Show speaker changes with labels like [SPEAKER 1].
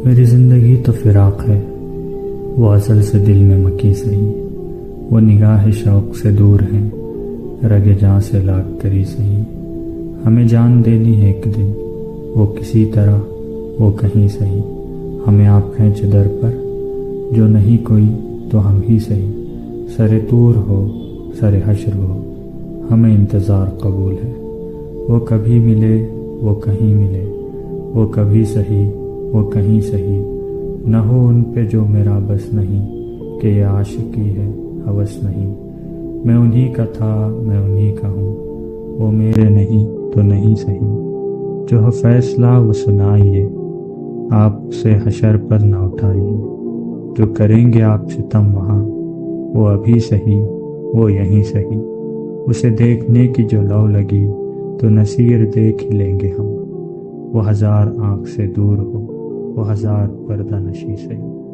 [SPEAKER 1] میری زندگی تو فراق ہے، وہ ازل سے دل میں مکی سہی، وہ نگاہ شوق سے دور ہیں، رگ جاں سے لاگ کری سہی۔ ہمیں جان دینی ہے ایک دن، وہ کسی طرح وہ کہیں سہی۔ ہمیں آپ کھینچ در پر، جو نہیں کوئی تو ہم ہی سہی۔ سر طور ہو سر حشر ہو، ہمیں انتظار قبول ہے۔ وہ کبھی ملے وہ کہیں ملے، وہ کبھی سہی وہ کہیں سہی۔ نہ ہو ان پہ جو میرا بس نہیں، کہ یہ عاشقی ہے ہوس نہیں۔ میں انہی کا تھا میں انہی کا ہوں، وہ میرے نہیں تو نہیں سہی۔ جو ہے فیصلہ وہ سنائیے، آپ سے حشر پر نہ اٹھائیے۔ جو کریں گے آپ ستم وہاں، وہ ابھی سہی وہ یہیں سہی۔ اسے دیکھنے کی جو لو لگی، تو نصیر دیکھ ہی لیں گے ہم۔ وہ ہزار آنکھ سے دور ہو، وہ ہزار پردہ نشی سہی۔